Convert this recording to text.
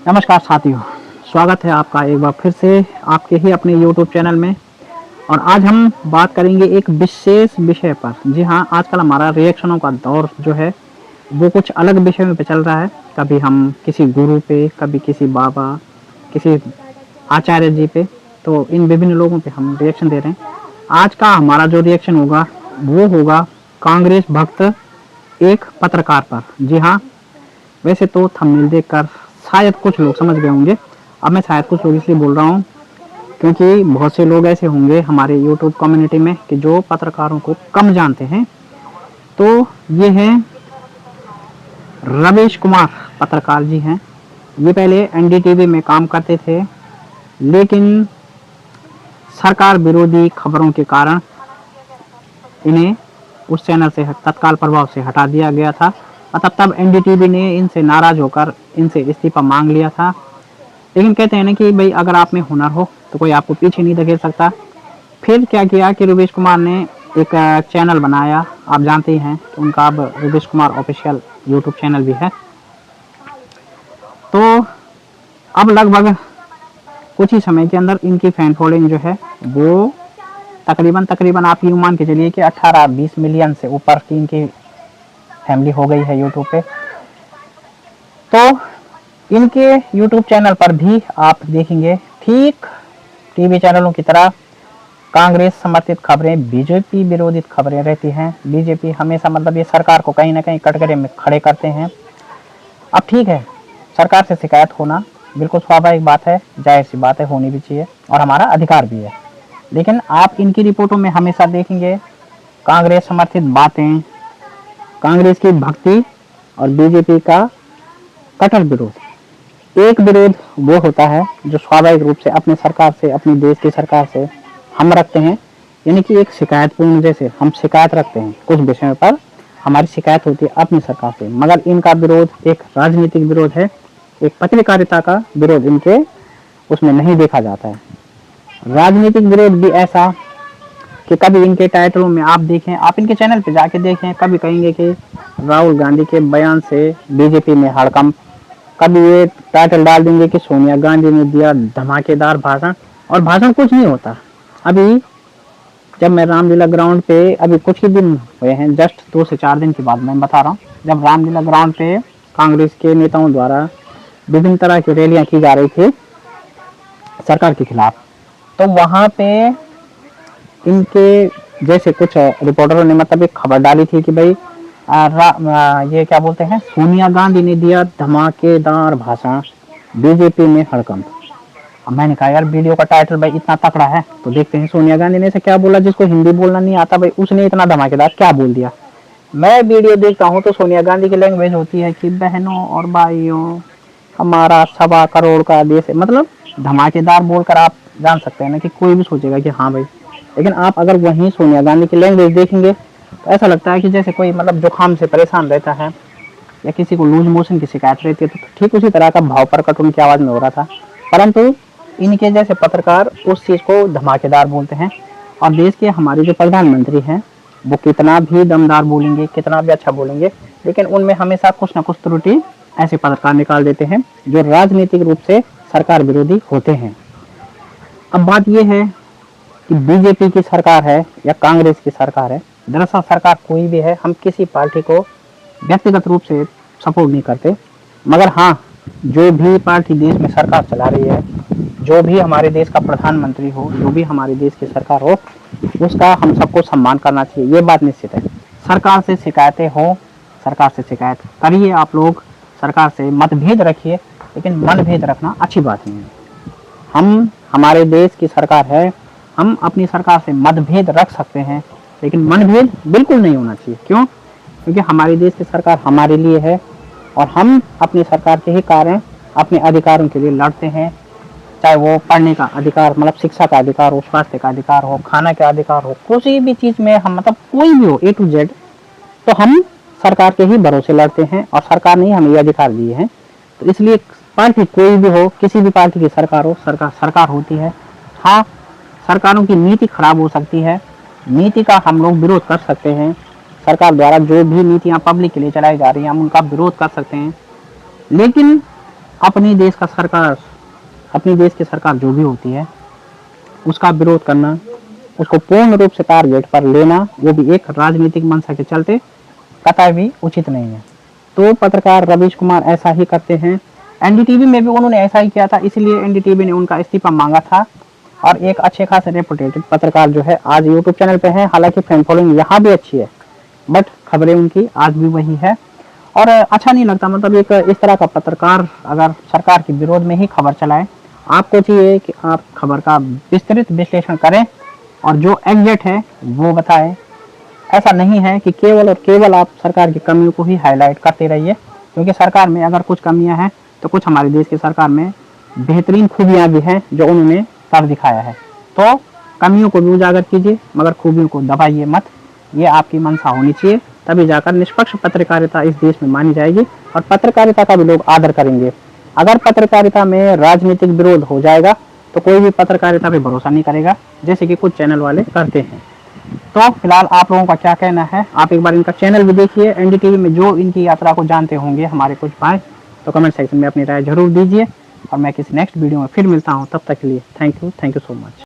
नमस्कार साथियों, स्वागत है आपका एक बार फिर से आपके ही अपने YouTube चैनल में। और आज हम बात करेंगे एक विशेष विषय पर। जी हाँ, आजकल हमारा रिएक्शनों का दौर जो है वो कुछ अलग विषय पे चल रहा है। कभी हम किसी गुरु पे, कभी किसी बाबा, किसी आचार्य जी पे, तो इन विभिन्न लोगों पे हम रिएक्शन दे रहे हैं। आज का हमारा जो रिएक्शन होगा वो होगा कांग्रेस भक्त एक पत्रकार पर। जी हाँ, वैसे तो थंबनेल देखकर शायद कुछ लोग समझ गए होंगे। अब मैं शायद कुछ लोग इसलिए बोल रहा हूँ क्योंकि बहुत से लोग ऐसे होंगे हमारे यूट्यूब कम्युनिटी में कि जो पत्रकारों को कम जानते हैं। तो ये हैं रवीश कुमार पत्रकार जी हैं। ये पहले एनडीटीवी में काम करते थे, लेकिन सरकार विरोधी खबरों के कारण इन्हें उस चैनल से तत्काल प्रभाव से हटा दिया गया था। मतलब तब एनडीटीवी ने इनसे नाराज होकर इनसे इस्तीफा मांग लिया था। लेकिन कहते हैं ना कि भाई अगर आप में हुनर हो तो कोई आपको पीछे नहीं धकेल सकता। फिर क्या किया कि रवीश कुमार ने एक चैनल बनाया। आप जानते ही हैं कि उनका अब Ravish Kumar official YouTube channel भी है। तो अब लगभग कुछ ही समय के अंदर इनकी फैन फॉलोइंग जो है वो तकरीबन आप यूँ मान के चलिए कि 18-20 मिलियन से ऊपर की इनकी फैमिली हो गई है यूट्यूब पे। तो इनके यूट्यूब चैनल पर भी आप देखेंगे ठीक टीवी चैनलों की तरह कांग्रेस समर्थित खबरें, बीजेपी विरोधित खबरें रहती हैं। बीजेपी हमेशा मतलब ये सरकार को कहीं ना कहीं कटघरे में खड़े करते हैं। अब ठीक है, सरकार से शिकायत होना बिल्कुल स्वाभाविक बात है, जाहिर सी बात है, होनी भी चाहिए और हमारा अधिकार भी है। लेकिन आप इनकी रिपोर्टों में हमेशा देखेंगे कांग्रेस समर्थित बातें, कांग्रेस की भक्ति और बीजेपी का कट्टर विरोध। एक विरोध वो होता है जो स्वाभाविक रूप से अपने सरकार से, अपने देश की सरकार से हम रखते हैं, यानी कि एक शिकायतपूर्ण, जैसे हम शिकायत रखते हैं कुछ विषयों पर, हमारी शिकायत होती है अपनी सरकार से। मगर इनका विरोध एक राजनीतिक विरोध है, एक पत्रकारिता का विरोध इनके उसमें नहीं देखा जाता है। राजनीतिक विरोध भी ऐसा कि कभी इनके टाइटलों में आप देखें, आप इनके चैनल पे जाके देखें, कभी कहेंगे कि राहुल गांधी के बयान से बीजेपी में हड़कंप, कभी ये टाइटल डाल देंगे कि सोनिया गांधी ने दिया धमाकेदार भाषण। और भाषण कुछ नहीं होता। अभी जब मैं रामलीला ग्राउंड पे, अभी कुछ ही दिन हुए हैं, जस्ट 2 से 4 दिन की बात मैं बता रहा हूँ, जब रामलीला ग्राउंड पे कांग्रेस के नेताओं द्वारा विभिन्न तरह की रैलियां की जा रही थी सरकार के खिलाफ, तो वहां पे इनके जैसे कुछ रिपोर्टरों ने मतलब एक खबर डाली थी कि भाई ये क्या बोलते हैं, सोनिया गांधी ने दिया धमाकेदार भाषण, बीजेपी में हड़कंप। अब मैंने कहा यार वीडियो का टाइटल भाई इतना तकड़ा है तो देखते हैं सोनिया गांधी ने ऐसे क्या बोला। जिसको हिंदी बोलना नहीं आता भाई उसने इतना धमाकेदार क्या बोल दिया। मैं वीडियो देखता हूँ तो सोनिया गांधी की लैंग्वेज होती है कि बहनों और भाइयों, हमारा 1.25 करोड़ का देश है। मतलब धमाकेदार बोलकर आप जान सकते हैं ना कि कोई भी सोचेगा कि हाँ भाई। लेकिन आप अगर वहीं सोनिया गांधी की लैंग्वेज देखेंगे तो ऐसा लगता है कि जैसे कोई मतलब जुकाम से परेशान रहता है या किसी को लूज मोशन की शिकायत रहती है, तो ठीक उसी तरह का भाव प्रकट उनकी आवाज़ में हो रहा था। परंतु इनके जैसे पत्रकार उस चीज़ को धमाकेदार बोलते हैं। और देश के हमारे जो प्रधानमंत्री हैं वो कितना भी दमदार बोलेंगे, कितना भी अच्छा बोलेंगे, लेकिन उनमें हमेशा कुछ ना कुछ त्रुटि ऐसे पत्रकार निकाल देते हैं जो राजनीतिक रूप से सरकार विरोधी होते हैं। अब बात यह है कि बीजेपी की सरकार है या कांग्रेस की सरकार है, दरअसल सरकार कोई भी है, हम किसी पार्टी को व्यक्तिगत रूप से सपोर्ट नहीं करते। मगर हाँ, जो भी पार्टी देश में सरकार चला रही है, जो भी हमारे देश का प्रधानमंत्री हो, जो भी हमारे देश की सरकार हो, उसका हम सबको सम्मान करना चाहिए, ये बात निश्चित है। सरकार से शिकायतें हो, सरकार से शिकायत करिए, आप लोग सरकार से मतभेद रखिए, लेकिन मनभेद रखना अच्छी बात नहीं है। हम, हमारे देश की सरकार है, हम अपनी सरकार से मतभेद रख सकते हैं, लेकिन मनभेद बिल्कुल नहीं होना चाहिए। क्यों? क्योंकि हमारे देश की सरकार हमारे लिए है और हम अपनी सरकार के ही कारण अपने अधिकारों के लिए लड़ते हैं। चाहे वो पढ़ने का अधिकार, मतलब शिक्षा का अधिकार हो, स्वास्थ्य का अधिकार हो, खाना का अधिकार हो, किसी भी चीज़ में हम मतलब कोई भी हो, A to Z, तो हम सरकार के ही भरोसे लड़ते हैं और सरकार ने ही हमें ये अधिकार दिए हैं। तो इसलिए पार्टी कोई भी हो, किसी भी पार्टी की सरकार हो, सरकार होती है। हाँ, सरकारों की नीति खराब हो सकती है, नीति का हम लोग विरोध कर सकते हैं। सरकार द्वारा जो भी नीतियाँ पब्लिक के लिए चलाई जा रही हैं हम उनका विरोध कर सकते हैं, लेकिन अपनी देश का सरकार, अपनी देश की सरकार जो भी होती है उसका विरोध करना, उसको पूर्ण रूप से टारगेट पर लेना, वो भी एक राजनीतिक मंशा के चलते कतई भी उचित नहीं है। तो पत्रकार रवीश कुमार ऐसा ही करते हैं। एनडीटीवी में भी उन्होंने ऐसा ही किया था, इसलिए एनडीटीवी ने उनका इस्तीफा मांगा था। और एक अच्छे खासे रेपुटेटेड पत्रकार जो है आज यूट्यूब चैनल पे है, हालांकि फैन फॉलोइंग यहाँ भी अच्छी है, बट खबरें उनकी आज भी वही है। और अच्छा नहीं लगता, मतलब एक इस तरह का पत्रकार अगर सरकार के विरोध में ही खबर चलाए। आपको चाहिए कि आप खबर का विस्तृत विश्लेषण करें और जो एग्जैक्ट है वो बताएं। ऐसा नहीं है कि केवल और केवल आप सरकार की कमियों को ही हाईलाइट करते रहिए, क्योंकि सरकार में अगर कुछ कमियां हैं तो कुछ हमारे देश की सरकार में बेहतरीन खूबियां भी हैं जो उन्होंने कर दिखाया है। तो कमियों को भी उजागर कीजिए मगर खूबियों को दबाइए मत, ये आपकी मंशा होनी चाहिए, तभी जाकर निष्पक्ष पत्रकारिता इस देश में मानी जाएगी और पत्रकारिता का भी लोग आदर करेंगे। अगर पत्रकारिता में राजनीतिक विरोध हो जाएगा तो कोई भी पत्रकारिता पे भरोसा नहीं करेगा, जैसे कि कुछ चैनल वाले करते हैं। तो फिलहाल आप लोगों का क्या कहना है, आप एक बार इनका चैनल भी देखिए। एनडीटीवी में जो इनकी यात्रा को जानते होंगे हमारे कुछ भाई, तो कमेंट सेक्शन में अपनी राय जरूर दीजिए और मैं किसी नेक्स्ट वीडियो में फिर मिलता हूँ। तब तक के लिए थैंक यू सो मच।